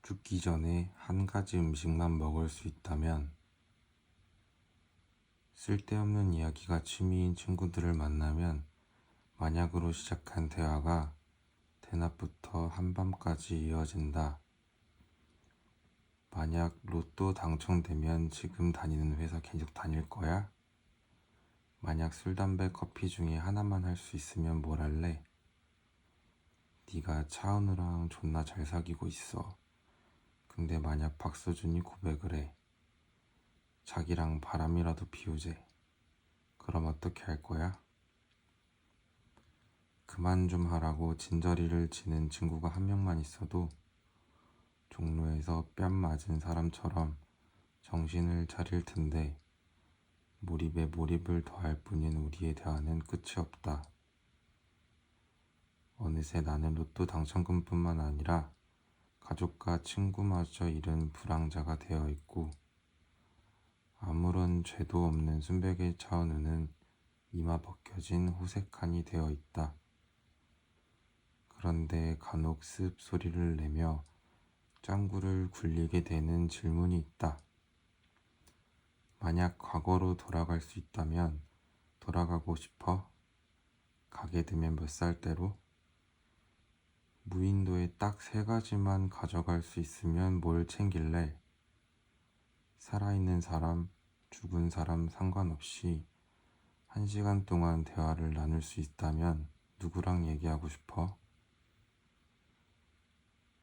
죽기 전에 한 가지 음식만 먹을 수 있다면 쓸데없는 이야기가 취미인 친구들을 만나면 만약으로 시작한 대화가 대낮부터 한밤까지 이어진다. 만약 로또 당첨되면 지금 다니는 회사 계속 다닐 거야? 만약 술, 담배, 커피 중에 하나만 할 수 있으면 뭘 할래? 네가 차은우랑 존나 잘 사귀고 있어. 근데 만약 박서준이 고백을 해. 자기랑 바람이라도 피우재. 그럼 어떻게 할 거야? 그만 좀 하라고 진저리를 치는 친구가 한 명만 있어도 종로에서 뺨 맞은 사람처럼 정신을 차릴 텐데 몰입에 몰입을 더할 뿐인 우리의 대화는 끝이 없다. 어느새 나는 로또 당첨금뿐만 아니라 가족과 친구마저 잃은 불황자가 되어 있고 아무런 죄도 없는 순백의 차은우는 이마 벗겨진 호색한이 되어 있다. 그런데 간혹 습 소리를 내며 짱구를 굴리게 되는 질문이 있다. 만약 과거로 돌아갈 수 있다면 돌아가고 싶어? 가게 되면 몇 살 때로? 무인도에 딱 3가지만 가져갈 수 있으면 뭘 챙길래? 살아있는 사람, 죽은 사람 상관없이 1시간 동안 대화를 나눌 수 있다면 누구랑 얘기하고 싶어?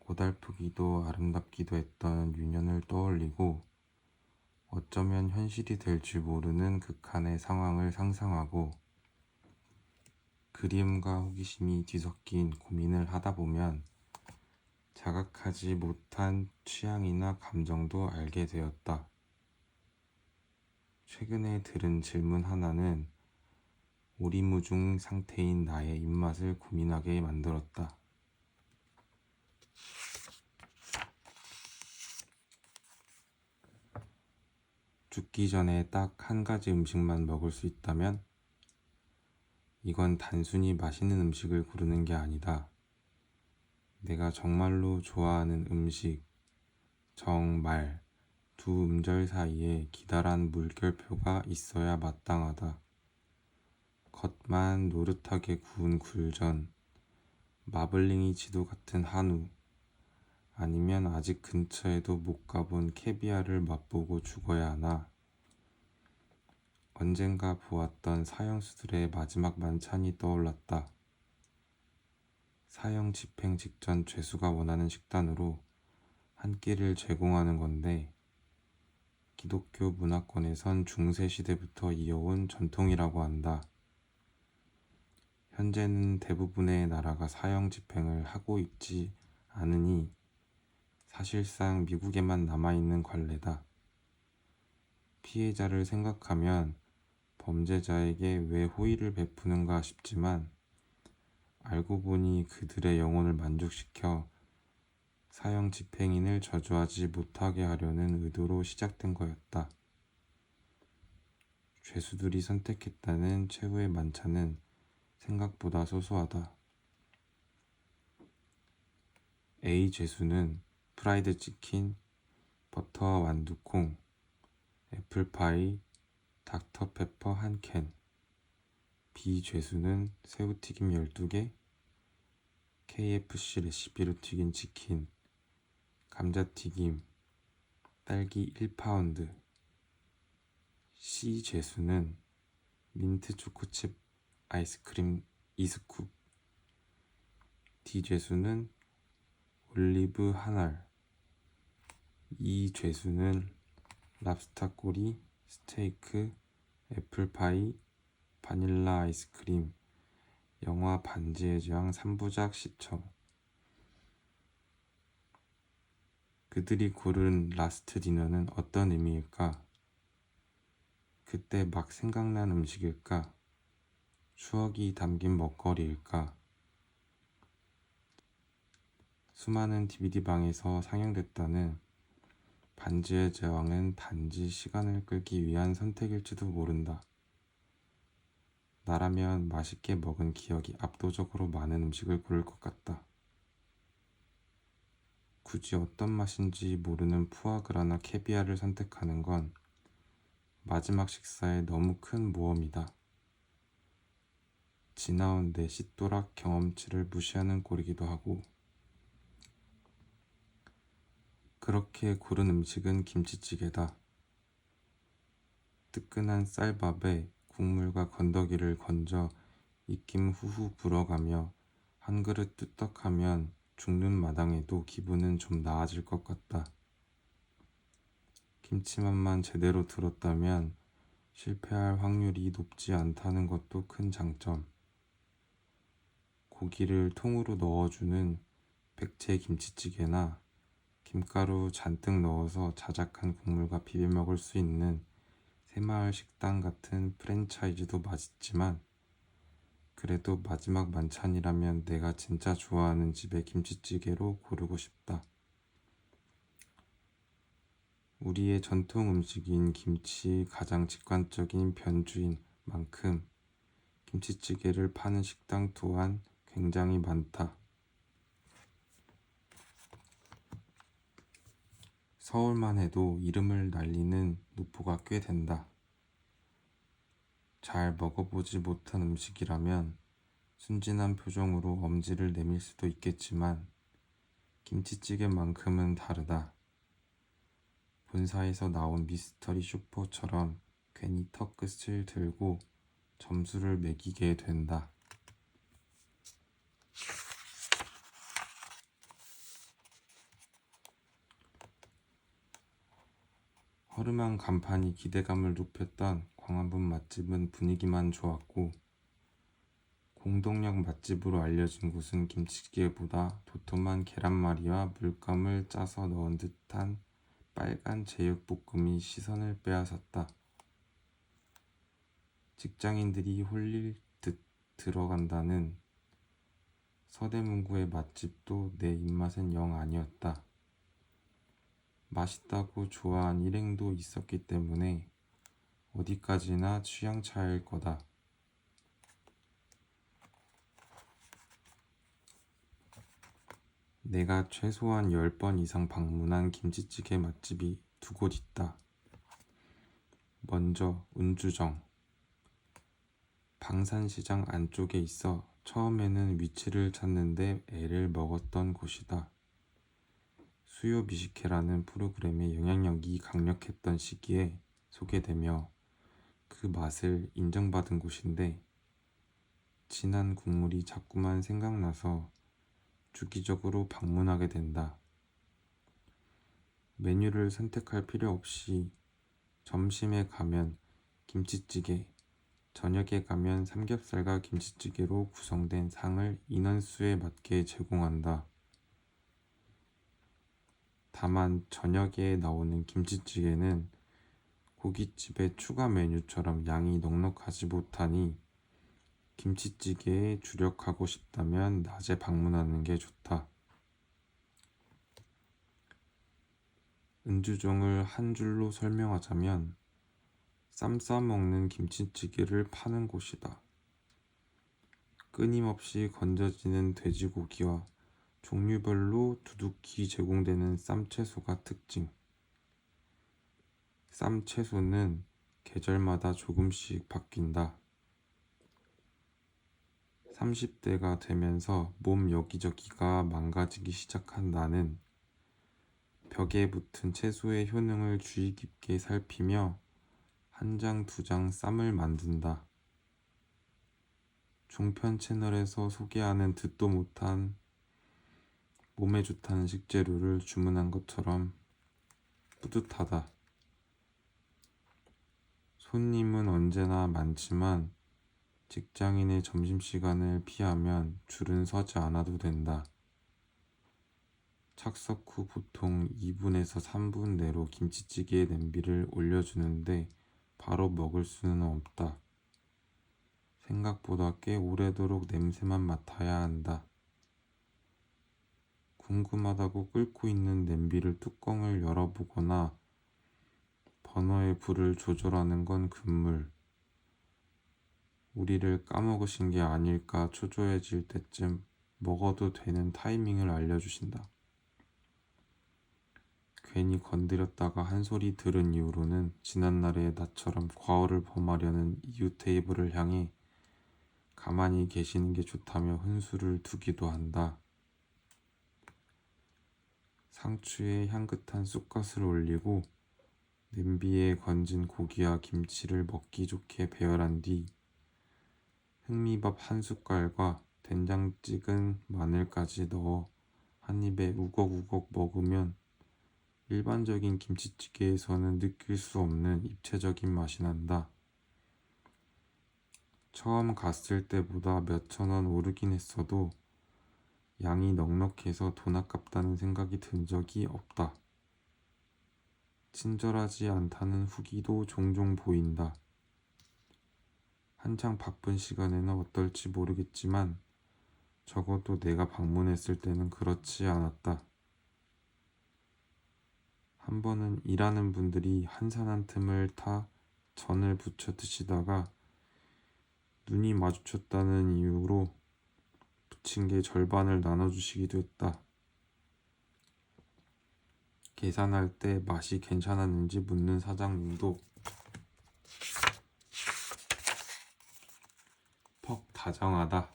고달프기도 아름답기도 했던 유년을 떠올리고 어쩌면 현실이 될지 모르는 극한의 상황을 상상하고 그리움과 호기심이 뒤섞인 고민을 하다 보면 자각하지 못한 취향이나 감정도 알게 되었다. 최근에 들은 질문 하나는 오리무중 상태인 나의 입맛을 고민하게 만들었다. 죽기 전에 딱 한 가지 음식만 먹을 수 있다면? 이건 단순히 맛있는 음식을 고르는 게 아니다. 내가 정말로 좋아하는 음식, 정말 두 음절 사이에 기다란 물결표가 있어야 마땅하다. 겉만 노릇하게 구운 굴전, 마블링이 지도 같은 한우, 아니면 아직 근처에도 못 가본 캐비아를 맛보고 죽어야 하나? 언젠가 보았던 사형수들의 마지막 만찬이 떠올랐다. 사형 집행 직전 죄수가 원하는 식단으로 한 끼를 제공하는 건데 기독교 문화권에선 중세시대부터 이어온 전통이라고 한다. 현재는 대부분의 나라가 사형 집행을 하고 있지 않으니 사실상 미국에만 남아있는 관례다. 피해자를 생각하면 범죄자에게 왜 호의를 베푸는가 싶지만 알고 보니 그들의 영혼을 만족시켜 사형 집행인을 저주하지 못하게 하려는 의도로 시작된 거였다. 죄수들이 선택했다는 최후의 만찬은 생각보다 소소하다. A 죄수는 프라이드 치킨, 버터 완두콩, 애플파이, 닥터페퍼 1캔. B 죄수는 새우튀김 12개, KFC 레시피로 튀긴 치킨, 감자튀김, 딸기 1파운드. C 죄수는 민트 초코칩 아이스크림 2스쿱. D 죄수는 올리브 한 알. E 죄수는 랍스타 꼬리, 스테이크, 애플파이, 바닐라 아이스크림, 영화 반지의 제왕 3부작 시청. 그들이 고른 라스트 디너는 어떤 의미일까? 그때 막 생각난 음식일까? 추억이 담긴 먹거리일까? 수많은 DVD방에서 상영됐다는 반지의 제왕은 단지 시간을 끌기 위한 선택일지도 모른다. 나라면 맛있게 먹은 기억이 압도적으로 많은 음식을 고를 것 같다. 굳이 어떤 맛인지 모르는 푸아그라나 캐비아를 선택하는 건 마지막 식사에 너무 큰 모험이다. 지나온 내 씨또락 경험치를 무시하는 꼴이기도 하고. 그렇게 고른 음식은 김치찌개다. 뜨끈한 쌀밥에 국물과 건더기를 건져 입김 후후 불어가며 한 그릇 뚝딱하면 죽는 마당에도 기분은 좀 나아질 것 같다. 김치맛만 제대로 들었다면 실패할 확률이 높지 않다는 것도 큰 장점. 고기를 통으로 넣어주는 백채 김치찌개나 김가루 잔뜩 넣어서 자작한 국물과 비벼 먹을 수 있는 새마을 식당 같은 프랜차이즈도 맛있지만, 그래도 마지막 만찬이라면 내가 진짜 좋아하는 집의 김치찌개로 고르고 싶다. 우리의 전통 음식인 김치 가장 직관적인 변주인 만큼 김치찌개를 파는 식당 또한 굉장히 많다. 서울만 해도 이름을 날리는 노포가 꽤 된다. 잘 먹어보지 못한 음식이라면 순진한 표정으로 엄지를 내밀 수도 있겠지만 김치찌개만큼은 다르다. 본사에서 나온 미스터리 슈퍼처럼 괜히 턱끝을 들고 점수를 매기게 된다. 허름한 간판이 기대감을 높였던 광화문 맛집은 분위기만 좋았고, 공동역 맛집으로 알려진 곳은 김치찌개보다 도톰한 계란말이와 물감을 짜서 넣은 듯한 빨간 제육볶음이 시선을 빼앗았다. 직장인들이 홀릴 듯 들어간다는 서대문구의 맛집도 내 입맛엔 영 아니었다. 맛있다고 좋아한 일행도 있었기 때문에 어디까지나 취향 차이일 거다. 내가 최소한 10번 이상 방문한 김치찌개 맛집이 두 곳 있다. 먼저 운주정. 방산시장 안쪽에 있어 처음에는 위치를 찾는데 애를 먹었던 곳이다. 수요 미식회라는 프로그램의 영향력이 강력했던 시기에 소개되며 그 맛을 인정받은 곳인데, 진한 국물이 자꾸만 생각나서 주기적으로 방문하게 된다. 메뉴를 선택할 필요 없이 점심에 가면 김치찌개, 저녁에 가면 삼겹살과 김치찌개로 구성된 상을 인원수에 맞게 제공한다. 다만 저녁에 나오는 김치찌개는 고깃집의 추가 메뉴처럼 양이 넉넉하지 못하니 김치찌개에 주력하고 싶다면 낮에 방문하는 게 좋다. 은주종을 한 줄로 설명하자면 쌈 싸먹는 김치찌개를 파는 곳이다. 끊임없이 건져지는 돼지고기와 종류별로 두둑히 제공되는 쌈채소가 특징. 쌈채소는 계절마다 조금씩 바뀐다. 30대가 되면서 몸 여기저기가 망가지기 시작한 나는 벽에 붙은 채소의 효능을 주의 깊게 살피며 한 장, 두 장 쌈을 만든다. 종편 채널에서 소개하는 듣도 못한 몸에 좋다는 식재료를 주문한 것처럼 뿌듯하다. 손님은 언제나 많지만 직장인의 점심시간을 피하면 줄은 서지 않아도 된다. 착석 후 보통 2분에서 3분 내로 김치찌개 냄비를 올려주는데 바로 먹을 수는 없다. 생각보다 꽤 오래도록 냄새만 맡아야 한다. 궁금하다고 끓고 있는 냄비를 뚜껑을 열어보거나 버너의 불을 조절하는 건 금물. 우리를 까먹으신 게 아닐까 초조해질 때쯤 먹어도 되는 타이밍을 알려주신다. 괜히 건드렸다가 한 소리 들은 이후로는 지난날의 나처럼 과오를 범하려는 이웃 테이블을 향해 가만히 계시는 게 좋다며 훈수를 두기도 한다. 상추에 향긋한 쑥갓을 올리고 냄비에 건진 고기와 김치를 먹기 좋게 배열한 뒤 흑미밥 한 숟갈과 된장 찍은 마늘까지 넣어 한 입에 우걱우걱 먹으면 일반적인 김치찌개에서는 느낄 수 없는 입체적인 맛이 난다. 처음 갔을 때보다 몇천 원 오르긴 했어도 양이 넉넉해서 돈 아깝다는 생각이 든 적이 없다. 친절하지 않다는 후기도 종종 보인다. 한창 바쁜 시간에는 어떨지 모르겠지만 적어도 내가 방문했을 때는 그렇지 않았다. 한 번은 일하는 분들이 한산 한 틈을 타 전을 부쳐 드시다가 눈이 마주쳤다는 이유로 부친 게 절반을 나눠주시기도 했다. 계산할 때 맛이 괜찮았는지 묻는 사장님도 퍽 다정하다.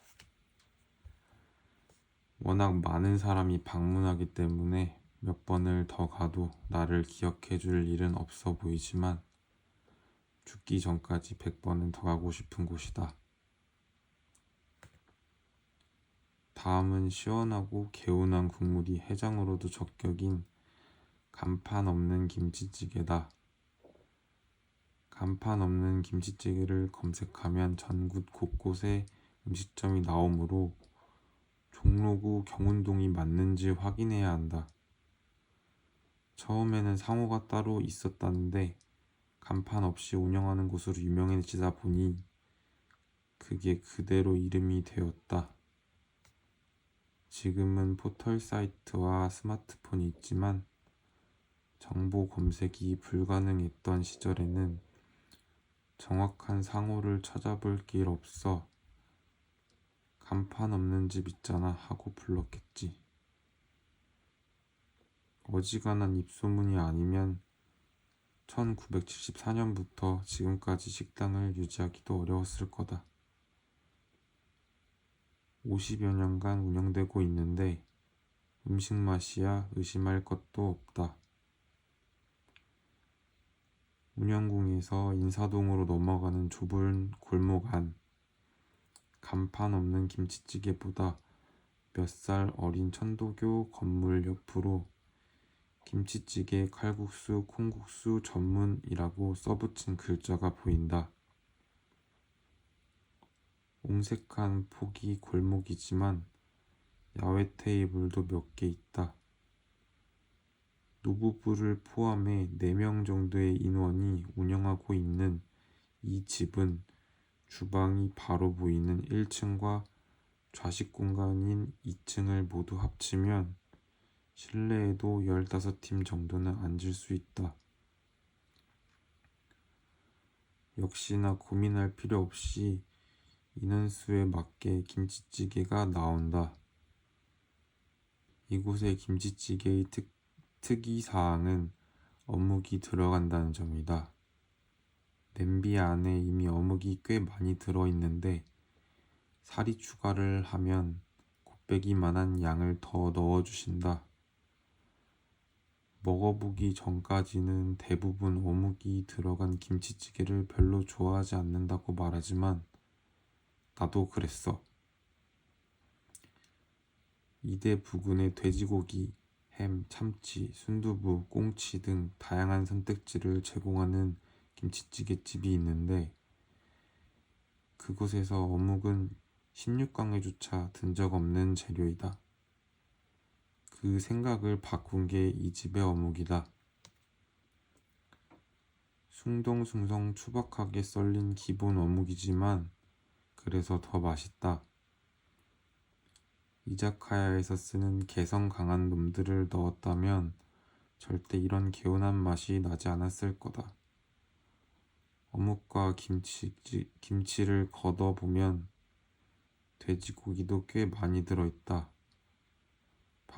워낙 많은 사람이 방문하기 때문에 몇 번을 더 가도 나를 기억해 줄 일은 없어 보이지만 죽기 전까지 100번은 더 가고 싶은 곳이다. 다음은 시원하고 개운한 국물이 해장으로도 적격인 간판 없는 김치찌개다. 간판 없는 김치찌개를 검색하면 전국 곳곳에 음식점이 나오므로 종로구 경운동이 맞는지 확인해야 한다. 처음에는 상호가 따로 있었다는데 간판 없이 운영하는 곳으로 유명해지다 보니 그게 그대로 이름이 되었다. 지금은 포털 사이트와 스마트폰이 있지만 정보 검색이 불가능했던 시절에는 정확한 상호를 찾아볼 길 없어 간판 없는 집 있잖아 하고 불렀겠지. 어지간한 입소문이 아니면 1974년부터 지금까지 식당을 유지하기도 어려웠을 거다. 50여 년간 운영되고 있는데 음식 맛이야 의심할 것도 없다. 운영궁에서 인사동으로 넘어가는 좁은 골목 안 간판 없는 김치찌개보다 몇 살 어린 천도교 건물 옆으로 김치찌개, 칼국수, 콩국수 전문이라고 써붙인 글자가 보인다. 옹색한 폭이 골목이지만 야외 테이블도 몇 개 있다. 노부부를 포함해 4명 정도의 인원이 운영하고 있는 이 집은 주방이 바로 보이는 1층과 좌식 공간인 2층을 모두 합치면 실내에도 15팀 정도는 앉을 수 있다. 역시나 고민할 필요 없이 인원수에 맞게 김치찌개가 나온다. 이곳의 김치찌개의 특이사항은 어묵이 들어간다는 점이다. 냄비 안에 이미 어묵이 꽤 많이 들어있는데 사리 추가를 하면 곱빼기만한 양을 더 넣어주신다. 먹어보기 전까지는 대부분 어묵이 들어간 김치찌개를 별로 좋아하지 않는다고 말하지만 나도 그랬어. 이대 부근에 돼지고기, 햄, 참치, 순두부, 꽁치 등 다양한 선택지를 제공하는 김치찌개집이 있는데 그곳에서 어묵은 16강에조차 든 적 없는 재료이다. 그 생각을 바꾼 게 이 집의 어묵이다. 숭덩숭덩 투박하게 썰린 기본 어묵이지만 그래서 더 맛있다. 이자카야에서 쓰는 개성 강한 놈들을 넣었다면 절대 이런 개운한 맛이 나지 않았을 거다. 어묵과 김치를 걷어보면 돼지고기도 꽤 많이 들어있다.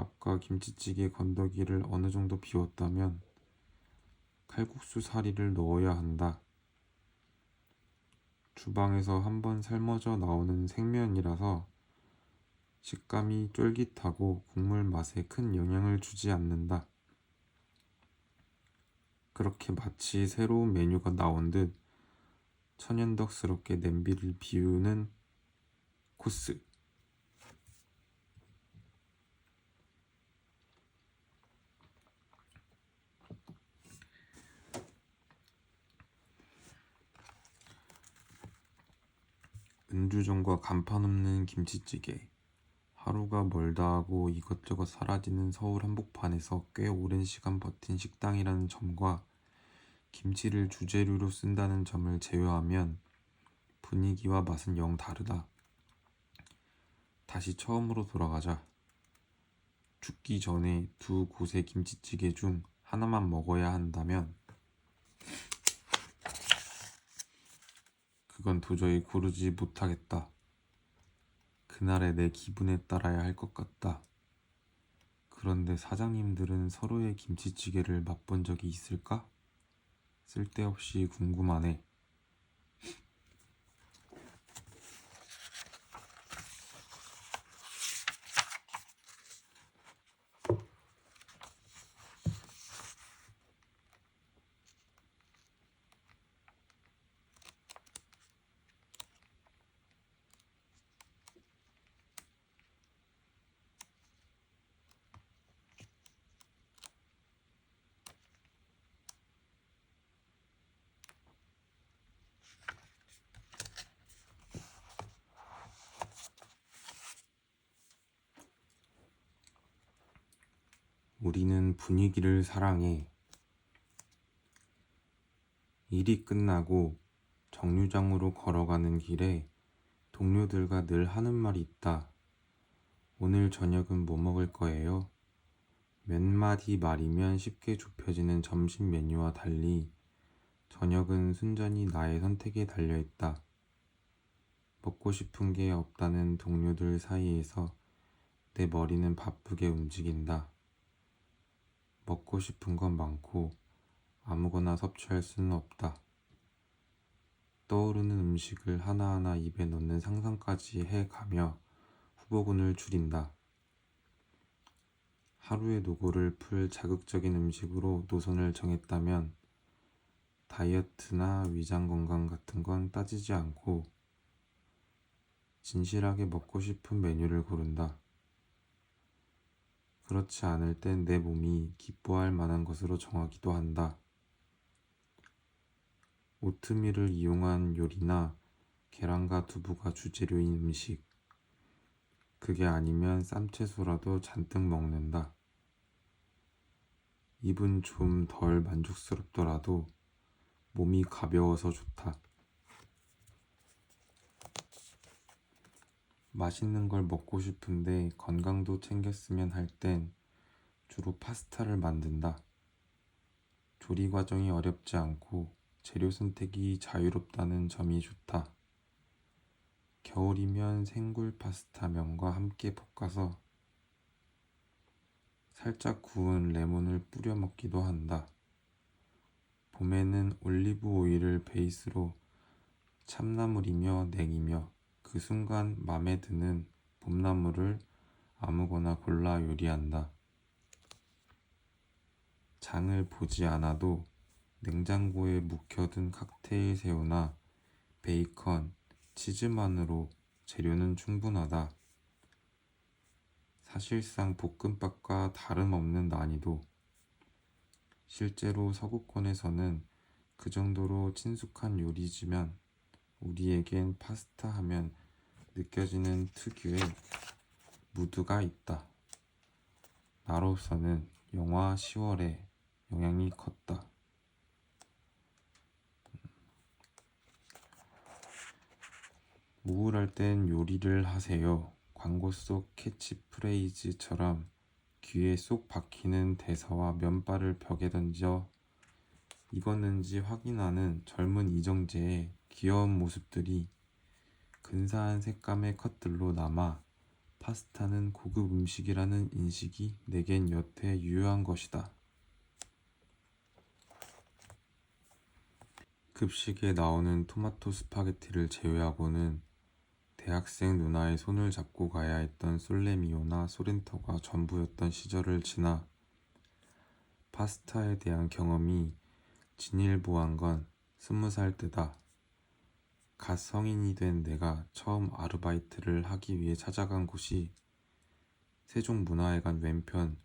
밥과 김치찌개 건더기를 어느 정도 비웠다면 칼국수 사리를 넣어야 한다. 주방에서 한번 삶아져 나오는 생면이라서 식감이 쫄깃하고 국물 맛에 큰 영향을 주지 않는다. 그렇게 마치 새로운 메뉴가 나온 듯 천연덕스럽게 냄비를 비우는 코스. 은주전과 간판 없는 김치찌개. 하루가 멀다 하고 이것저것 사라지는 서울 한복판에서 꽤 오랜 시간 버틴 식당이라는 점과 김치를 주재료로 쓴다는 점을 제외하면 분위기와 맛은 영 다르다. 다시 처음으로 돌아가자. 죽기 전에 두 곳의 김치찌개 중 하나만 먹어야 한다면 그건 도저히 고르지 못하겠다. 그날의 내 기분에 따라야 할 것 같다. 그런데 사장님들은 서로의 김치찌개를 맛본 적이 있을까? 쓸데없이 궁금하네. 우리는 분위기를 사랑해. 일이 끝나고 정류장으로 걸어가는 길에 동료들과 늘 하는 말이 있다. 오늘 저녁은 뭐 먹을 거예요? 몇 마디 말이면 쉽게 좁혀지는 점심 메뉴와 달리 저녁은 순전히 나의 선택에 달려있다. 먹고 싶은 게 없다는 동료들 사이에서 내 머리는 바쁘게 움직인다. 먹고 싶은 건 많고 아무거나 섭취할 수는 없다. 떠오르는 음식을 하나하나 입에 넣는 상상까지 해가며 후보군을 줄인다. 하루의 노고를 풀 자극적인 음식으로 노선을 정했다면 다이어트나 위장 건강 같은 건 따지지 않고 진실하게 먹고 싶은 메뉴를 고른다. 그렇지 않을 땐 내 몸이 기뻐할 만한 것으로 정하기도 한다. 오트밀을 이용한 요리나 계란과 두부가 주재료인 음식. 그게 아니면 쌈채소라도 잔뜩 먹는다. 입은 좀 덜 만족스럽더라도 몸이 가벼워서 좋다. 맛있는 걸 먹고 싶은데 건강도 챙겼으면 할 땐 주로 파스타를 만든다. 조리 과정이 어렵지 않고 재료 선택이 자유롭다는 점이 좋다. 겨울이면 생굴 파스타면과 함께 볶아서 살짝 구운 레몬을 뿌려 먹기도 한다. 봄에는 올리브 오일을 베이스로 참나물이며 냉이며 그 순간 맘에 드는 봄나물을 아무거나 골라 요리한다. 장을 보지 않아도 냉장고에 묵혀둔 칵테일 새우나 베이컨, 치즈만으로 재료는 충분하다. 사실상 볶음밥과 다름없는 난이도. 실제로 서구권에서는 그 정도로 친숙한 요리지만 우리에겐 파스타 하면 느껴지는 특유의 무드가 있다. 나로서는 영화 10월에 영향이 컸다. 우울할 땐 요리를 하세요. 광고 속 캐치프레이즈처럼 귀에 쏙 박히는 대사와 면발을 벽에 던져 익었는지 확인하는 젊은 이정재의 귀여운 모습들이 근사한 색감의 컷들로 남아 파스타는 고급 음식이라는 인식이 내겐 여태 유효한 것이다. 급식에 나오는 토마토 스파게티를 제외하고는 대학생 누나의 손을 잡고 가야 했던 솔레미오나 소렌토가 전부였던 시절을 지나 파스타에 대한 경험이 진일보한 건 20살 때다. 갓 성인이 된 내가 처음 아르바이트를 하기 위해 찾아간 곳이 세종문화회관 왼편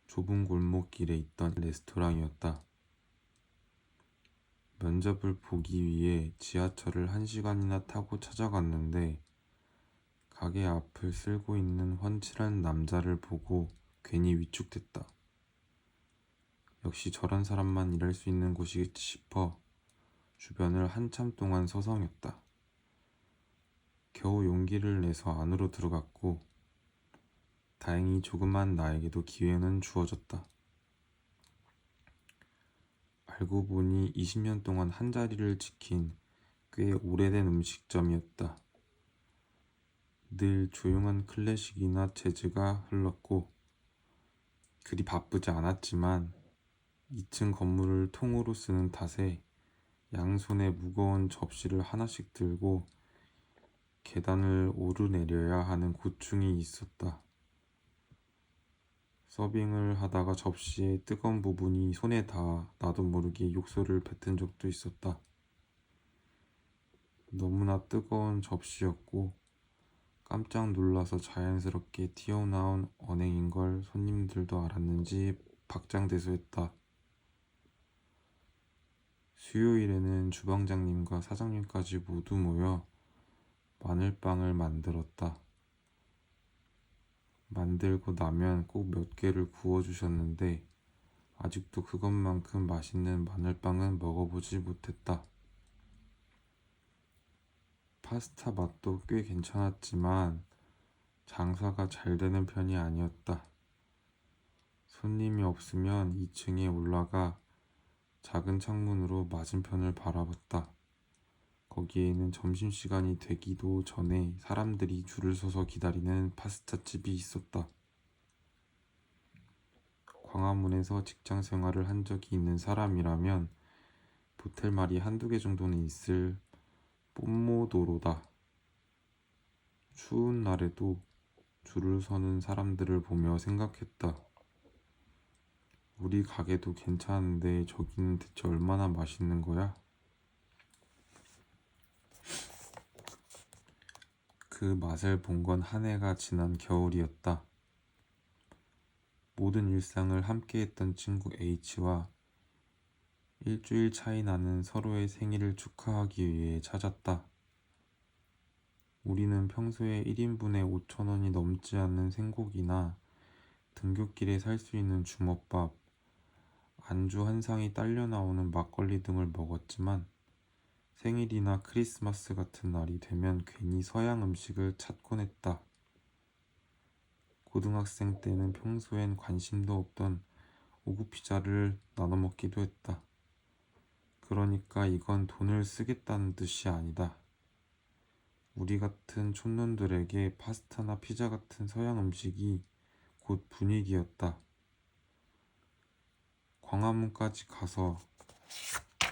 좁은 골목길에 있던 레스토랑이었다. 면접을 보기 위해 지하철을 1시간이나 타고 찾아갔는데 가게 앞을 쓸고 있는 훤칠한 남자를 보고 괜히 위축됐다. 역시 저런 사람만 일할 수 있는 곳이겠지 싶어 주변을 한참 동안 서성였다. 겨우 용기를 내서 안으로 들어갔고 다행히 조그만 나에게도 기회는 주어졌다. 알고 보니 20년 동안 한자리를 지킨 꽤 오래된 음식점이었다. 늘 조용한 클래식이나 재즈가 흘렀고 그리 바쁘지 않았지만 2층 건물을 통으로 쓰는 탓에 양손에 무거운 접시를 하나씩 들고 계단을 오르내려야 하는 고충이 있었다. 서빙을 하다가 접시의 뜨거운 부분이 손에 닿아 나도 모르게 욕설을 뱉은 적도 있었다. 너무나 뜨거운 접시였고 깜짝 놀라서 자연스럽게 튀어나온 언행인 걸 손님들도 알았는지 박장대소했다. 수요일에는 주방장님과 사장님까지 모두 모여 마늘빵을 만들었다. 만들고 나면 꼭 몇 개를 구워주셨는데 아직도 그것만큼 맛있는 마늘빵은 먹어보지 못했다. 파스타 맛도 꽤 괜찮았지만 장사가 잘 되는 편이 아니었다. 손님이 없으면 2층에 올라가 작은 창문으로 맞은편을 바라봤다. 거기에는 점심시간이 되기도 전에 사람들이 줄을 서서 기다리는 파스타집이 있었다. 광화문에서 직장 생활을 한 적이 있는 사람이라면 보탤 말이 한두 개 정도는 있을 뽐모도로다. 추운 날에도 줄을 서는 사람들을 보며 생각했다. 우리 가게도 괜찮은데 저기는 대체 얼마나 맛있는 거야? 그 맛을 본 건 한 해가 지난 겨울이었다. 모든 일상을 함께했던 친구 H와 일주일 차이 나는 서로의 생일을 축하하기 위해 찾았다. 우리는 평소에 1인분에 5,000원이 넘지 않는 생고기나 등굣길에 살 수 있는 주먹밥, 안주 한 상이 딸려 나오는 막걸리 등을 먹었지만 생일이나 크리스마스 같은 날이 되면 괜히 서양 음식을 찾곤 했다. 고등학생 때는 평소엔 관심도 없던 오구 피자를 나눠 먹기도 했다. 그러니까 이건 돈을 쓰겠다는 뜻이 아니다. 우리 같은 촌놈들에게 파스타나 피자 같은 서양 음식이 곧 분위기였다. 광화문까지 가서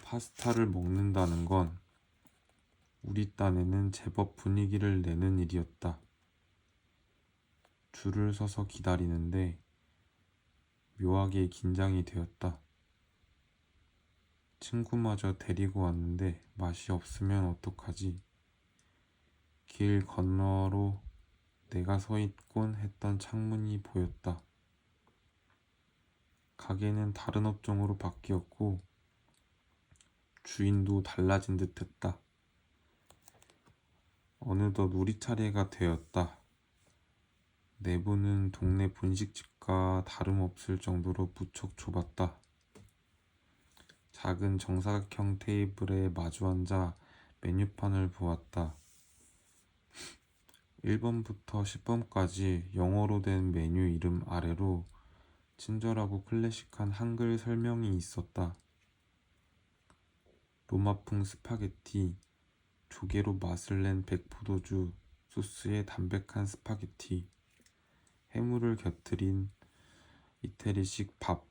파스타를 먹는다는 건 우리 딴에는 제법 분위기를 내는 일이었다. 줄을 서서 기다리는데 묘하게 긴장이 되었다. 친구마저 데리고 왔는데 맛이 없으면 어떡하지? 길 건너로 내가 서 있곤 했던 창문이 보였다. 가게는 다른 업종으로 바뀌었고 주인도 달라진 듯 했다. 어느덧 우리 차례가 되었다. 내부는 동네 분식집과 다름없을 정도로 무척 좁았다. 작은 정사각형 테이블에 마주 앉아 메뉴판을 보았다. 1번부터 10번까지 영어로 된 메뉴 이름 아래로 친절하고 클래식한 한글 설명이 있었다. 로마풍 스파게티, 조개로 맛을 낸 백포도주, 소스에 담백한 스파게티, 해물을 곁들인 이태리식 밥.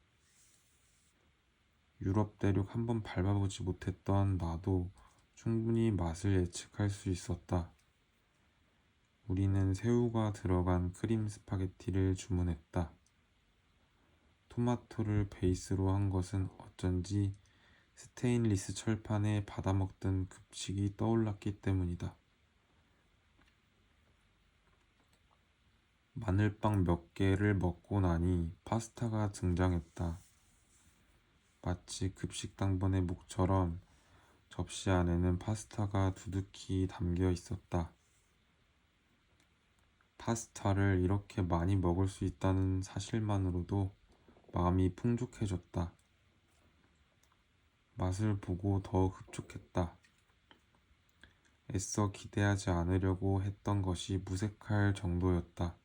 유럽 대륙 한번 밟아보지 못했던 나도 충분히 맛을 예측할 수 있었다. 우리는 새우가 들어간 크림 스파게티를 주문했다. 토마토를 베이스로 한 것은 어쩐지 스테인리스 철판에 받아먹던 급식이 떠올랐기 때문이다. 마늘빵 몇 개를 먹고 나니 파스타가 등장했다. 마치 급식당번의 목처럼 접시 안에는 파스타가 두둑히 담겨 있었다. 파스타를 이렇게 많이 먹을 수 있다는 사실만으로도 마음이 풍족해졌다. 맛을 보고 더 흡족했다. 애써 기대하지 않으려고 했던 것이 무색할 정도였다.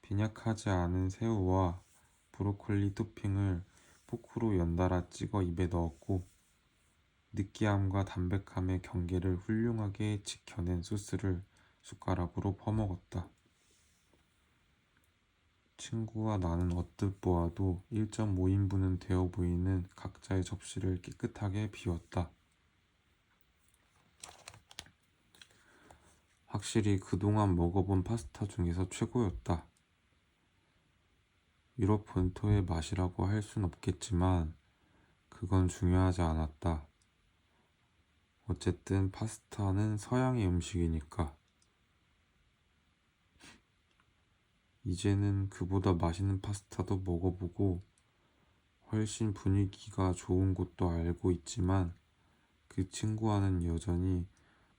빈약하지 않은 새우와 브로콜리 토핑을 포크로 연달아 찍어 입에 넣었고 느끼함과 담백함의 경계를 훌륭하게 지켜낸 소스를 숟가락으로 퍼먹었다. 친구와 나는 언뜻 보아도 1.5인분은 되어 보이는 각자의 접시를 깨끗하게 비웠다. 확실히 그동안 먹어본 파스타 중에서 최고였다. 유럽 본토의 맛이라고 할 순 없겠지만 그건 중요하지 않았다. 어쨌든 파스타는 서양의 음식이니까. 이제는 그보다 맛있는 파스타도 먹어보고 훨씬 분위기가 좋은 곳도 알고 있지만 그 친구와는 여전히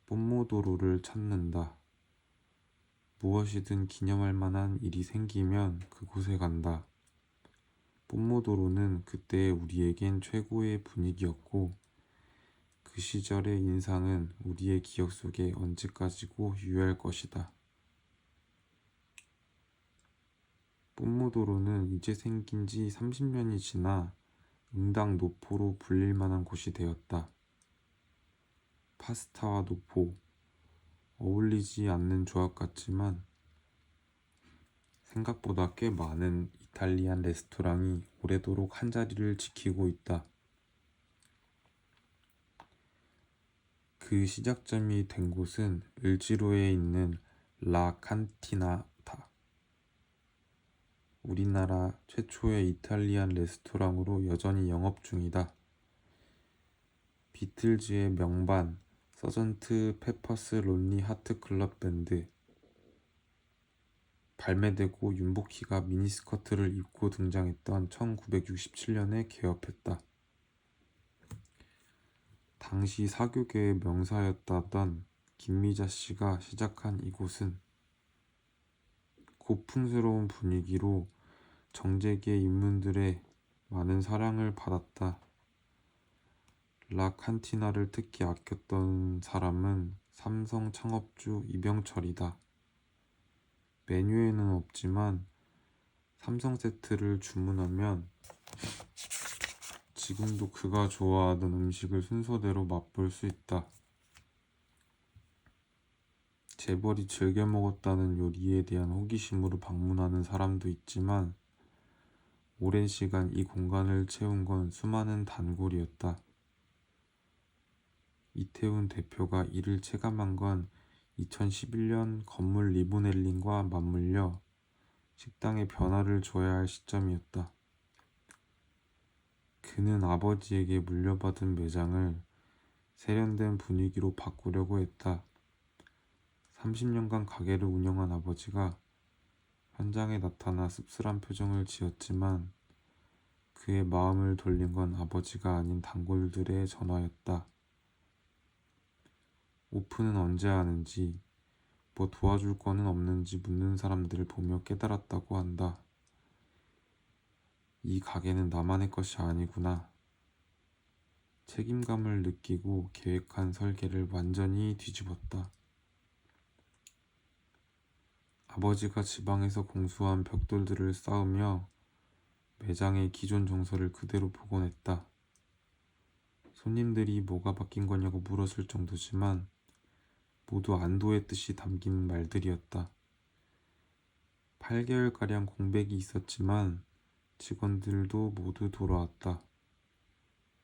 뽐모도로를 찾는다. 무엇이든 기념할 만한 일이 생기면 그곳에 간다. 뽐모도로는 그때 우리에겐 최고의 분위기였고 그 시절의 인상은 우리의 기억 속에 언제까지고 유효할 것이다. 뽐모도로는 이제 생긴 지 30년이 지나 응당 노포로 불릴 만한 곳이 되었다. 파스타와 노포, 어울리지 않는 조합 같지만 생각보다 꽤 많은 이탈리안 레스토랑이 오래도록 한 자리를 지키고 있다. 그 시작점이 된 곳은 을지로에 있는 라 칸티나다. 우리나라 최초의 이탈리안 레스토랑으로 여전히 영업 중이다. 비틀즈의 명반 서전트 페퍼스 론리 하트 클럽 밴드, 발매되고 윤복희가 미니스커트를 입고 등장했던 1967년에 개업했다. 당시 사교계의 명사였다던 김미자 씨가 시작한 이곳은 고풍스러운 분위기로 정재계 인문들의 많은 사랑을 받았다. 라 칸티나를 특히 아꼈던 사람은 삼성 창업주 이병철이다. 메뉴에는 없지만 삼성 세트를 주문하면 지금도 그가 좋아하던 음식을 순서대로 맛볼 수 있다. 재벌이 즐겨 먹었다는 요리에 대한 호기심으로 방문하는 사람도 있지만 오랜 시간 이 공간을 채운 건 수많은 단골이었다. 이태훈 대표가 이를 체감한 건 2011년 건물 리모델링과 맞물려 식당에 변화를 줘야 할 시점이었다. 그는 아버지에게 물려받은 매장을 세련된 분위기로 바꾸려고 했다. 30년간 가게를 운영한 아버지가 현장에 나타나 씁쓸한 표정을 지었지만 그의 마음을 돌린 건 아버지가 아닌 단골들의 전화였다. 오픈은 언제 하는지, 뭐 도와줄 거는 없는지 묻는 사람들을 보며 깨달았다고 한다. 이 가게는 나만의 것이 아니구나. 책임감을 느끼고 계획한 설계를 완전히 뒤집었다. 아버지가 지방에서 공수한 벽돌들을 쌓으며 매장의 기존 정서를 그대로 복원했다. 손님들이 뭐가 바뀐 거냐고 물었을 정도지만 모두 안도의 뜻이 담긴 말들이었다. 8개월가량 공백이 있었지만 직원들도 모두 돌아왔다.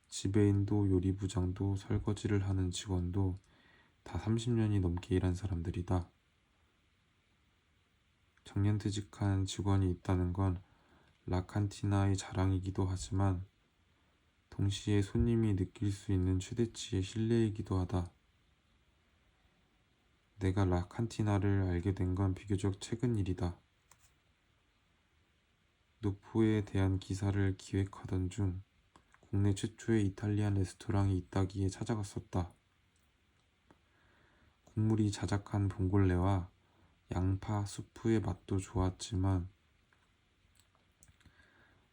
지배인도 요리부장도 설거지를 하는 직원도 다 30년이 넘게 일한 사람들이다. 정년퇴직한 직원이 있다는 건 라칸티나의 자랑이기도 하지만 동시에 손님이 느낄 수 있는 최대치의 신뢰이기도 하다. 내가 라칸티나를 알게 된 건 비교적 최근 일이다. 노포에 대한 기사를 기획하던 중 국내 최초의 이탈리안 레스토랑이 있다기에 찾아갔었다. 국물이 자작한 봉골레와 양파 수프의 맛도 좋았지만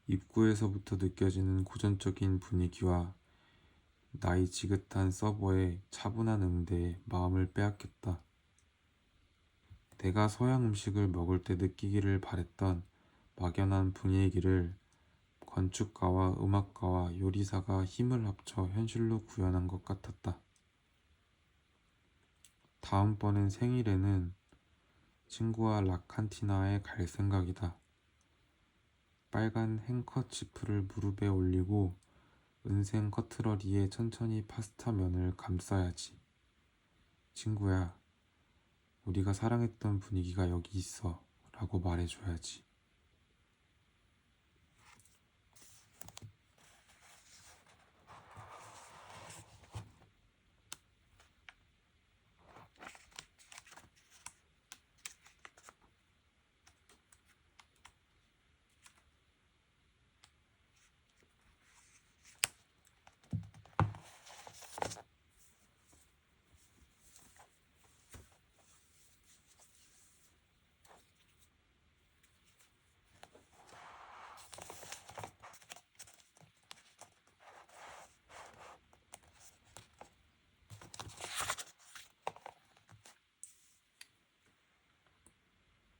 입구에서부터 느껴지는 고전적인 분위기와 나이 지긋한 서버의 차분한 응대에 마음을 빼앗겼다. 내가 서양 음식을 먹을 때 느끼기를 바랬던 막연한 분위기를 건축가와 음악가와 요리사가 힘을 합쳐 현실로 구현한 것 같았다. 다음번엔 생일에는 친구와 라칸티나에 갈 생각이다. 빨간 행커치프를 무릎에 올리고 은생 커트러리에 천천히 파스타 면을 감싸야지. 친구야, 우리가 사랑했던 분위기가 여기 있어 라고 말해줘야지.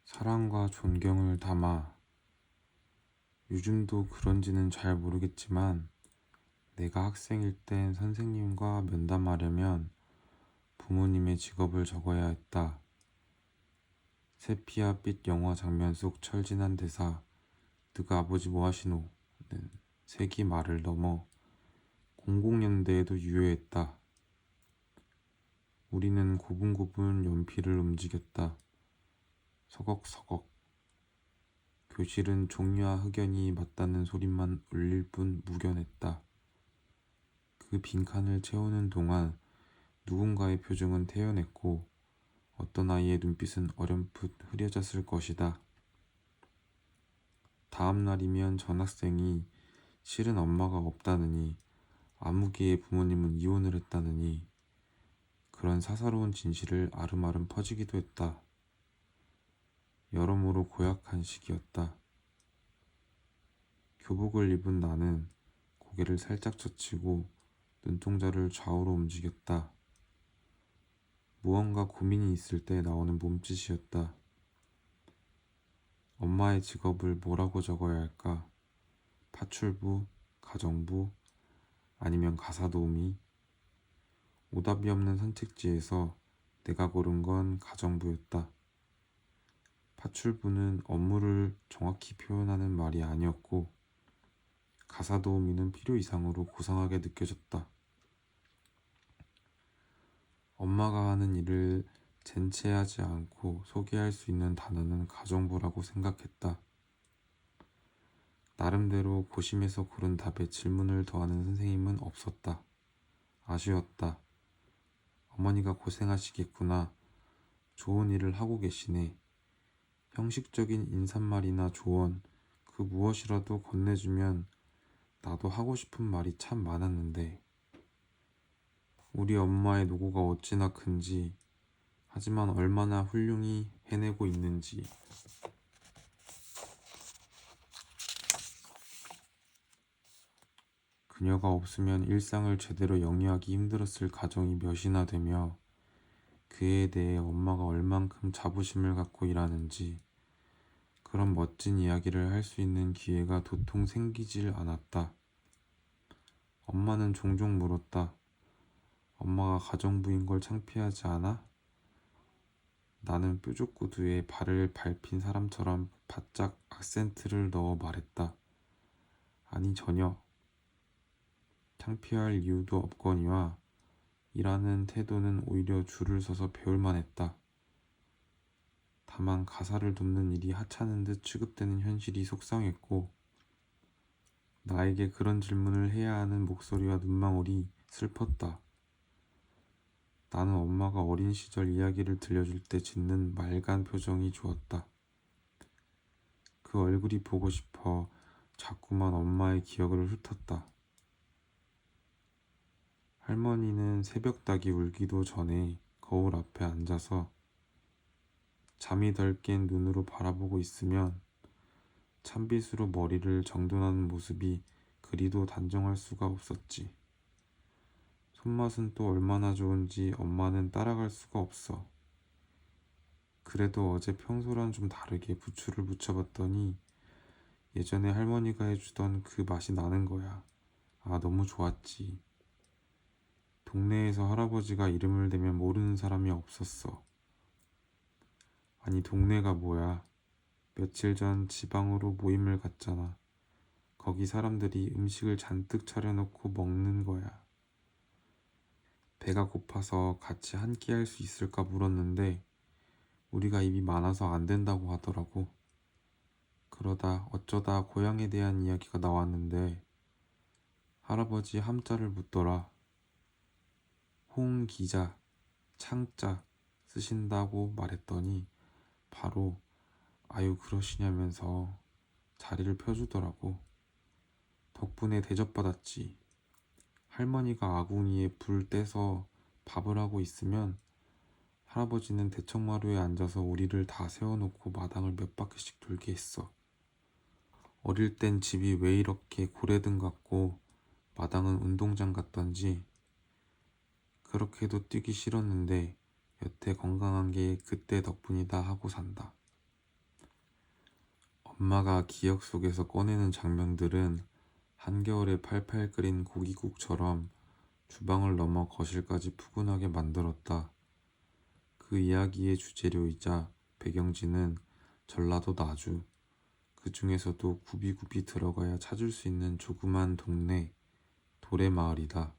사랑과 존경을 담아. 요즘도 그런지는 잘 모르겠지만 내가 학생일 땐 선생님과 면담하려면 부모님의 직업을 적어야 했다. 세피아빛 영화 장면 속 철진한 대사 "너가 아버지 뭐하시노?"는 세기 말을 넘어 00년대에도 유효했다. 우리는 고분고분 연필을 움직였다. 서걱서걱. 교실은 종이와 흑연이 맞닿는 소리만 울릴 뿐 무견했다. 그 빈칸을 채우는 동안 누군가의 표정은 태연했고 어떤 아이의 눈빛은 어렴풋 흐려졌을 것이다. 다음 날이면 전학생이 실은 엄마가 없다느니 아무개의 부모님은 이혼을 했다느니 그런 사사로운 진실을 아름아름 퍼지기도 했다. 여러모로 고약한 시기였다. 교복을 입은 나는 고개를 살짝 젖히고 눈동자를 좌우로 움직였다. 무언가 고민이 있을 때 나오는 몸짓이었다. 엄마의 직업을 뭐라고 적어야 할까? 파출부, 가정부, 아니면 가사도우미? 오답이 없는 선택지에서 내가 고른 건 가정부였다. 파출부는 업무를 정확히 표현하는 말이 아니었고 가사도우미는 필요 이상으로 고상하게 느껴졌다. 엄마가 하는 일을 젠체하지 않고 소개할 수 있는 단어는 가정부라고 생각했다. 나름대로 고심해서 고른 답에 질문을 더하는 선생님은 없었다. 아쉬웠다. 어머니가 고생하시겠구나. 좋은 일을 하고 계시네. 형식적인 인사말이나 조언, 그 무엇이라도 건네주면 나도 하고 싶은 말이 참 많았는데 우리 엄마의 노고가 어찌나 큰지, 하지만 얼마나 훌륭히 해내고 있는지. 그녀가 없으면 일상을 제대로 영위하기 힘들었을 가정이 몇이나 되며 그에 대해 엄마가 얼만큼 자부심을 갖고 일하는지 그런 멋진 이야기를 할 수 있는 기회가 도통 생기질 않았다. 엄마는 종종 물었다. 엄마가 가정부인 걸 창피하지 않아? 나는 뾰족 구두에 발을 밟힌 사람처럼 바짝 악센트를 넣어 말했다. 아니 전혀. 창피할 이유도 없거니와 일하는 태도는 오히려 줄을 서서 배울 만했다. 다만 가사를 돕는 일이 하찮은 듯 취급되는 현실이 속상했고 나에게 그런 질문을 해야 하는 목소리와 눈망울이 슬펐다. 나는 엄마가 어린 시절 이야기를 들려줄 때 짓는 맑은 표정이 좋았다. 그 얼굴이 보고 싶어 자꾸만 엄마의 기억을 훑었다. 할머니는 새벽 닭이 울기도 전에 거울 앞에 앉아서 잠이 덜 깬 눈으로 바라보고 있으면 찬빗으로 머리를 정돈하는 모습이 그리도 단정할 수가 없었지. 손맛은 또 얼마나 좋은지 엄마는 따라갈 수가 없어. 그래도 어제 평소랑 좀 다르게 부추를 묻혀봤더니 예전에 할머니가 해주던 그 맛이 나는 거야. 아, 너무 좋았지. 동네에서 할아버지가 이름을 대면 모르는 사람이 없었어. 아니, 동네가 뭐야. 며칠 전 지방으로 모임을 갔잖아. 거기 사람들이 음식을 잔뜩 차려놓고 먹는 거야. 배가 고파서 같이 한 끼 할 수 있을까 물었는데 우리가 입이 많아서 안 된다고 하더라고. 그러다 어쩌다 고향에 대한 이야기가 나왔는데 할아버지 함자를 묻더라. 홍기자, 창자 쓰신다고 말했더니 바로 아유 그러시냐면서 자리를 펴주더라고. 덕분에 대접받았지. 할머니가 아궁이에 불 떼서 밥을 하고 있으면 할아버지는 대청마루에 앉아서 우리를 다 세워놓고 마당을 몇 바퀴씩 돌게 했어. 어릴 땐 집이 왜 이렇게 고래등 같고 마당은 운동장 같던지 그렇게도 뛰기 싫었는데 여태 건강한 게 그때 덕분이다 하고 산다. 엄마가 기억 속에서 꺼내는 장면들은 한겨울에 팔팔 끓인 고기국처럼 주방을 넘어 거실까지 푸근하게 만들었다. 그 이야기의 주재료이자 배경지는 전라도 나주, 그 중에서도 굽이굽이 들어가야 찾을 수 있는 조그만 동네 도래마을이다.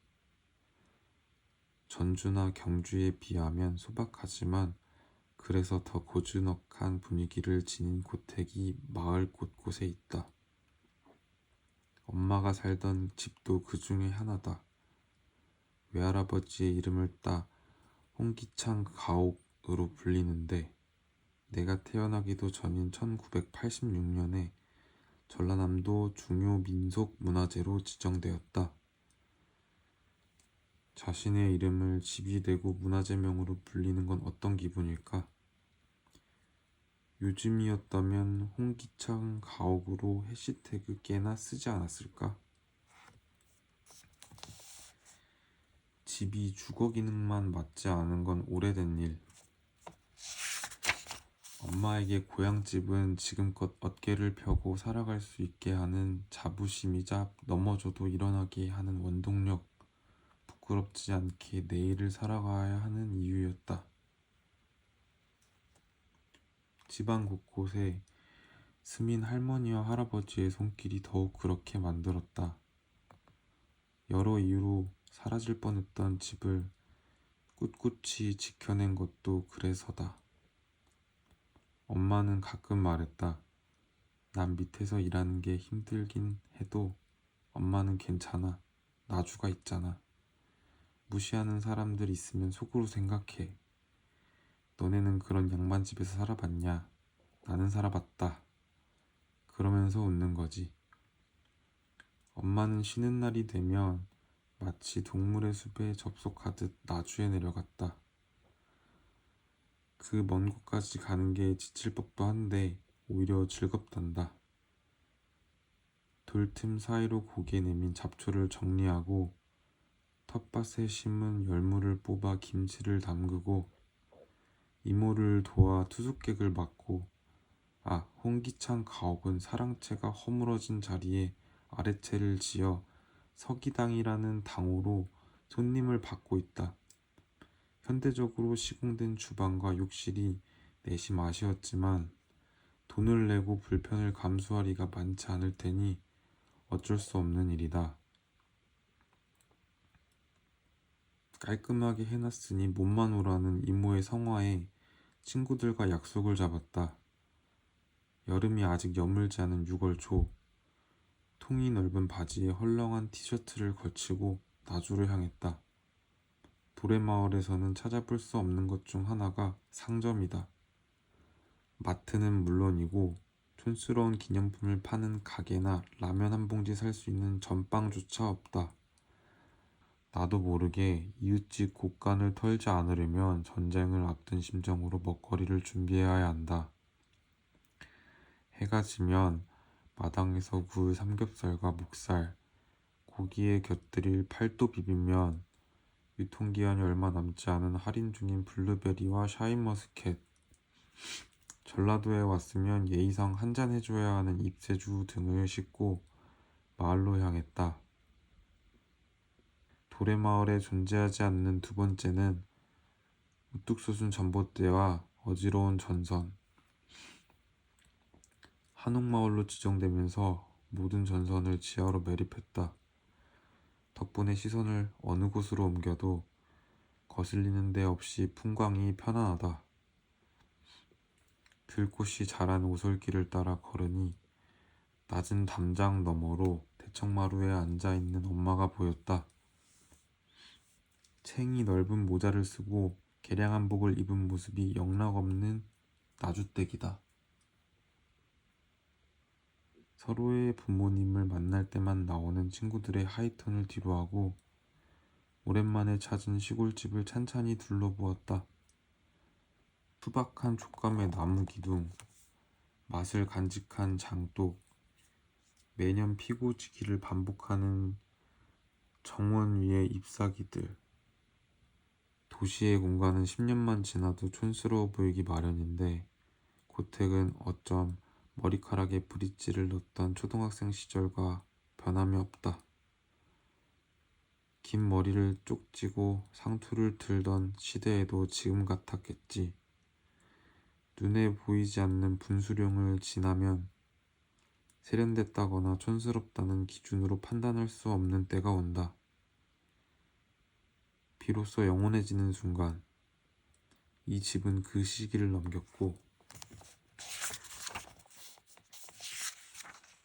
전주나 경주에 비하면 소박하지만 그래서 더 고즈넉한 분위기를 지닌 고택이 마을 곳곳에 있다. 엄마가 살던 집도 그 중에 하나다. 외할아버지의 이름을 따 홍기창 가옥으로 불리는데 내가 태어나기도 전인 1986년에 전라남도 중요 민속 문화재로 지정되었다. 자신의 이름을 집이 되고 문화재명으로 불리는 건 어떤 기분일까? 요즘이었다면 홍기창 가옥으로 해시태그 꽤나 쓰지 않았을까? 집이 주거 기능만 맞지 않은 건 오래된 일. 엄마에게 고향집은 지금껏 어깨를 펴고 살아갈 수 있게 하는 자부심이자 넘어져도 일어나게 하는 원동력, 부끄럽지 않게 내일을 살아가야 하는 이유였다. 집안 곳곳에 스민 할머니와 할아버지의 손길이 더욱 그렇게 만들었다. 여러 이유로 사라질 뻔했던 집을 꿋꿋이 지켜낸 것도 그래서다. 엄마는 가끔 말했다. 난 밑에서 일하는 게 힘들긴 해도 엄마는 괜찮아. 나주가 있잖아. 무시하는 사람들 있으면 속으로 생각해. 너네는 그런 양반집에서 살아봤냐? 나는 살아봤다. 그러면서 웃는 거지. 엄마는 쉬는 날이 되면 마치 동물의 숲에 접속하듯 나주에 내려갔다. 그 먼 곳까지 가는 게 지칠 법도 한데 오히려 즐겁단다. 돌틈 사이로 고개 내민 잡초를 정리하고 텃밭에 심은 열무를 뽑아 김치를 담그고 이모를 도와 투숙객을 맡고 홍기창 가옥은 사랑채가 허물어진 자리에 아래채를 지어 서기당이라는 당호로 손님을 받고 있다. 현대적으로 시공된 주방과 욕실이 내심 아쉬웠지만 돈을 내고 불편을 감수하리가 많지 않을 테니 어쩔 수 없는 일이다. 깔끔하게 해놨으니 몸만 오라는 이모의 성화에 친구들과 약속을 잡았다. 여름이 아직 여물지 않은 6월 초, 통이 넓은 바지에 헐렁한 티셔츠를 걸치고 나주를 향했다. 도래마을에서는 찾아볼 수 없는 것 중 하나가 상점이다. 마트는 물론이고 촌스러운 기념품을 파는 가게나 라면 한 봉지 살 수 있는 전방조차 없다. 나도 모르게 이웃집 곳간을 털지 않으려면 전쟁을 앞둔 심정으로 먹거리를 준비해야 한다. 해가 지면 마당에서 구울 삼겹살과 목살, 고기에 곁들일 팔도 비빔면, 유통기한이 얼마 남지 않은 할인 중인 블루베리와 샤인머스켓, 전라도에 왔으면 예의상 한잔 해줘야 하는 잎새주 등을 싣고 마을로 향했다. 도래마을에 존재하지 않는 두 번째는 우뚝 솟은 전봇대와 어지러운 전선. 한옥마을로 지정되면서 모든 전선을 지하로 매립했다. 덕분에 시선을 어느 곳으로 옮겨도 거슬리는 데 없이 풍광이 편안하다. 들꽃이 자란 오솔길을 따라 걸으니 낮은 담장 너머로 대청마루에 앉아있는 엄마가 보였다. 챙이 넓은 모자를 쓰고 개량한 복을 입은 모습이 영락없는 나주댁이다. 서로의 부모님을 만날 때만 나오는 친구들의 하이톤을 뒤로하고 오랜만에 찾은 시골집을 찬찬히 둘러보았다. 투박한 촉감의 나무 기둥, 맛을 간직한 장독, 매년 피고 지기를 반복하는 정원 위의 잎사귀들. 도시의 공간은 10년만 지나도 촌스러워 보이기 마련인데 고택은 어쩜 머리카락에 브릿지를 넣던 초등학생 시절과 변함이 없다. 긴 머리를 쪽지고 상투를 들던 시대에도 지금 같았겠지. 눈에 보이지 않는 분수령을 지나면 세련됐다거나 촌스럽다는 기준으로 판단할 수 없는 때가 온다. 비로소 영원해지는 순간, 이 집은 그 시기를 넘겼고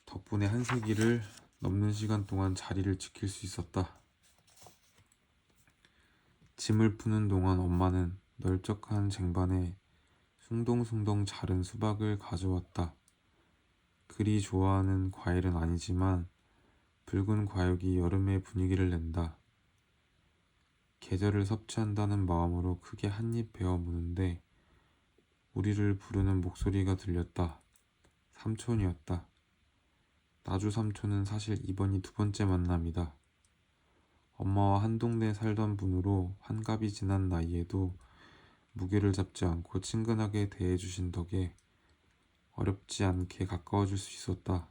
덕분에 한 세기를 넘는 시간 동안 자리를 지킬 수 있었다. 짐을 푸는 동안 엄마는 널쩍한 쟁반에 숭덩숭덩 자른 수박을 가져왔다. 그리 좋아하는 과일은 아니지만 붉은 과육이 여름의 분위기를 낸다. 계절을 섭취한다는 마음으로 크게 한 입 베어 무는데 우리를 부르는 목소리가 들렸다. 삼촌이었다. 나주 삼촌은 사실 이번이 두 번째 만남이다. 엄마와 한 동네에 살던 분으로 환갑이 지난 나이에도 무게를 잡지 않고 친근하게 대해주신 덕에 어렵지 않게 가까워질 수 있었다.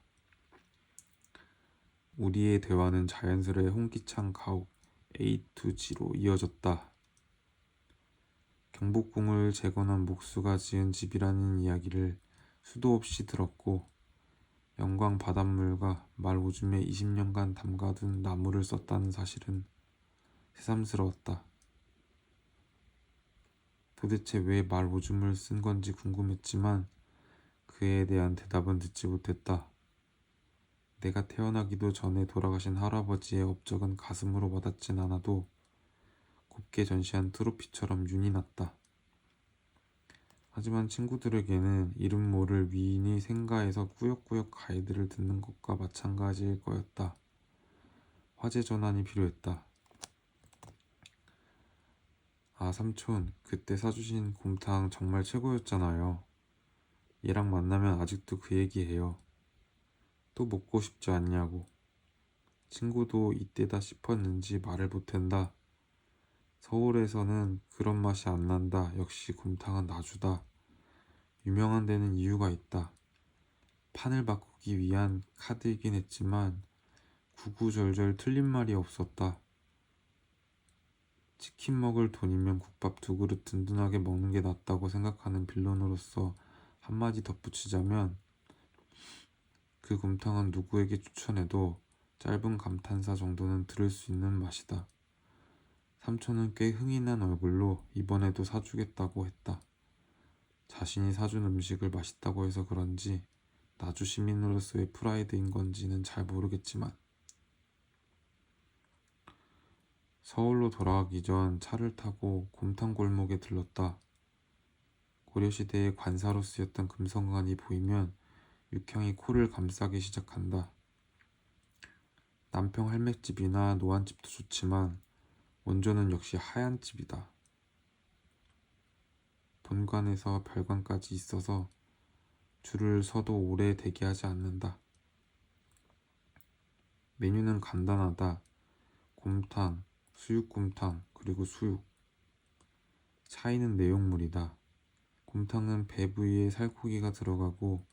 우리의 대화는 자연스레 홍기창 가옥 A2G로 이어졌다. 경복궁을 재건한 목수가 지은 집이라는 이야기를 수도 없이 들었고 영광 바닷물과 말 오줌에 20년간 담가둔 나무를 썼다는 사실은 새삼스러웠다. 도대체 왜 말 오줌을 쓴 건지 궁금했지만 그에 대한 대답은 듣지 못했다. 내가 태어나기도 전에 돌아가신 할아버지의 업적은 가슴으로 와닿진 않아도 곱게 전시한 트로피처럼 윤이 났다. 하지만 친구들에게는 이름 모를 위인이 생가에서 꾸역꾸역 가이드를 듣는 것과 마찬가지일 거였다. 화제 전환이 필요했다. 아, 삼촌, 그때 사주신 곰탕 정말 최고였잖아요. 얘랑 만나면 아직도 그 얘기해요. 또 먹고 싶지 않냐고. 친구도 이때다 싶었는지 말을 못한다. 서울에서는 그런 맛이 안 난다. 역시 곰탕은 나주다. 유명한 데는 이유가 있다. 판을 바꾸기 위한 카드이긴 했지만 구구절절 틀린 말이 없었다. 치킨 먹을 돈이면 국밥 2그릇 든든하게 먹는 게 낫다고 생각하는 빌런으로서 한마디 덧붙이자면 그 곰탕은 누구에게 추천해도 짧은 감탄사 정도는 들을 수 있는 맛이다. 삼촌은 꽤 흥이 난 얼굴로 이번에도 사주겠다고 했다. 자신이 사준 음식을 맛있다고 해서 그런지 나주 시민으로서의 프라이드인 건지는 잘 모르겠지만 서울로 돌아가기 전 차를 타고 곰탕 골목에 들렀다. 고려시대의 관사로 쓰였던 금성관이 보이면 육향이 코를 감싸기 시작한다. 남평 할매집이나 노안집도 좋지만 원조는 역시 하얀집이다. 본관에서 별관까지 있어서 줄을 서도 오래 대기하지 않는다. 메뉴는 간단하다. 곰탕, 수육곰탕, 그리고 수육. 차이는 내용물이다. 곰탕은 배 부위에 살코기가 들어가고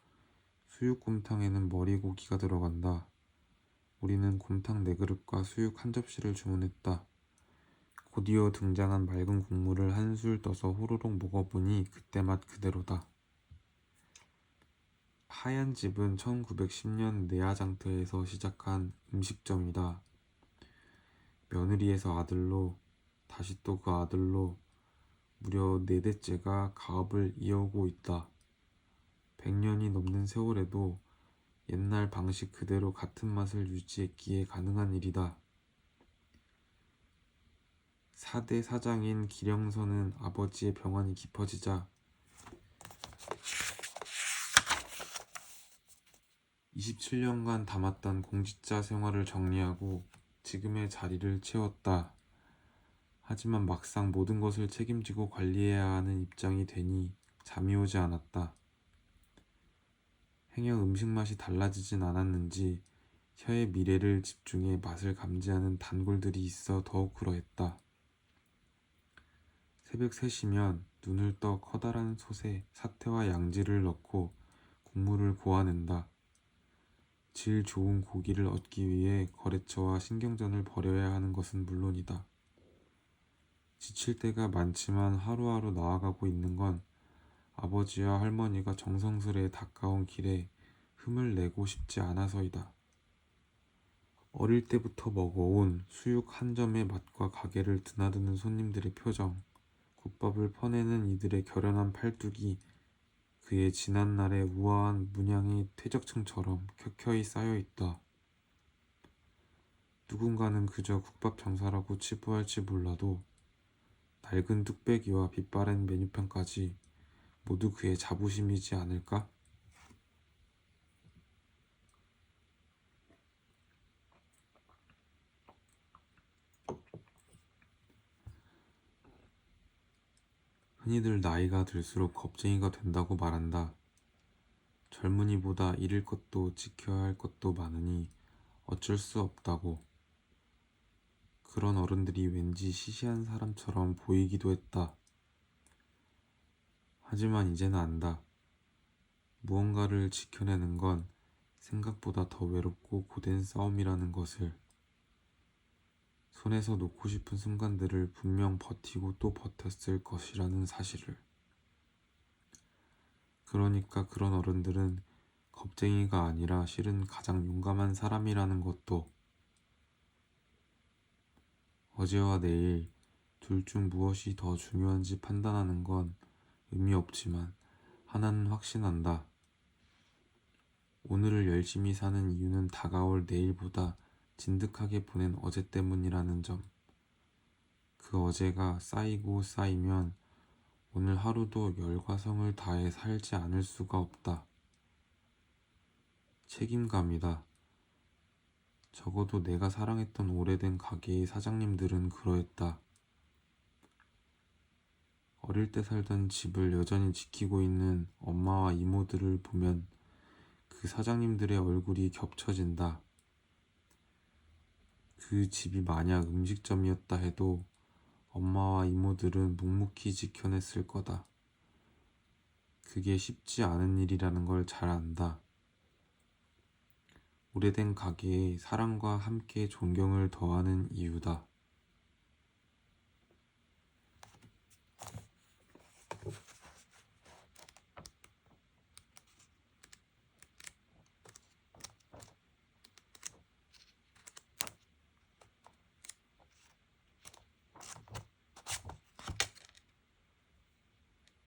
수육곰탕에는 머리고기가 들어간다. 우리는 곰탕 4그릇과 수육 1접시를 주문했다. 곧이어 등장한 맑은 국물을 한술 떠서 호로록 먹어보니 그때 맛 그대로다. 하얀 집은 1910년 내야장터에서 시작한 음식점이다. 며느리에서 아들로, 다시 또 그 아들로 무려 4대째가 가업을 이어오고 있다. 100년이 넘는 세월에도 옛날 방식 그대로 같은 맛을 유지했기에 가능한 일이다. 4대 사장인 기령선은 아버지의 병환이 깊어지자 27년간 담았던 공직자 생활을 정리하고 지금의 자리를 채웠다. 하지만 막상 모든 것을 책임지고 관리해야 하는 입장이 되니 잠이 오지 않았다. 행여 음식 맛이 달라지진 않았는지 혀의 미래를 집중해 맛을 감지하는 단골들이 있어 더욱 그러했다. 새벽 3시면 눈을 떠 커다란 솥에 사태와 양지를 넣고 국물을 고아낸다. 질 좋은 고기를 얻기 위해 거래처와 신경전을 벌여야 하는 것은 물론이다. 지칠 때가 많지만 하루하루 나아가고 있는 건 아버지와 할머니가 정성스레 닦아온 길에 흠을 내고 싶지 않아서이다. 어릴 때부터 먹어온 수육 한 점의 맛과 가게를 드나드는 손님들의 표정, 국밥을 퍼내는 이들의 결연한 팔뚝이 그의 지난날의 우아한 문양이 퇴적층처럼 켜켜이 쌓여있다. 누군가는 그저 국밥 장사라고 치부할지 몰라도 낡은 뚝배기와 빛바랜 메뉴판까지 모두 그의 자부심이지 않을까? 흔히들 나이가 들수록 겁쟁이가 된다고 말한다. 젊은이보다 잃을 것도 지켜야 할 것도 많으니 어쩔 수 없다고. 그런 어른들이 왠지 시시한 사람처럼 보이기도 했다. 하지만 이제는 안다. 무언가를 지켜내는 건 생각보다 더 외롭고 고된 싸움이라는 것을. 손에서 놓고 싶은 순간들을 분명 버티고 또 버텼을 것이라는 사실을. 그러니까 그런 어른들은 겁쟁이가 아니라 실은 가장 용감한 사람이라는 것도. 어제와 내일 둘 중 무엇이 더 중요한지 판단하는 건 의미 없지만 하나는 확신한다. 오늘을 열심히 사는 이유는 다가올 내일보다 진득하게 보낸 어제 때문이라는 점. 그 어제가 쌓이고 쌓이면 오늘 하루도 열과 성을 다해 살지 않을 수가 없다. 책임감이다. 적어도 내가 사랑했던 오래된 가게의 사장님들은 그러했다. 어릴 때 살던 집을 여전히 지키고 있는 엄마와 이모들을 보면 그 사장님들의 얼굴이 겹쳐진다. 그 집이 만약 음식점이었다 해도 엄마와 이모들은 묵묵히 지켜냈을 거다. 그게 쉽지 않은 일이라는 걸 잘 안다. 오래된 가게에 사랑과 함께 존경을 더하는 이유다.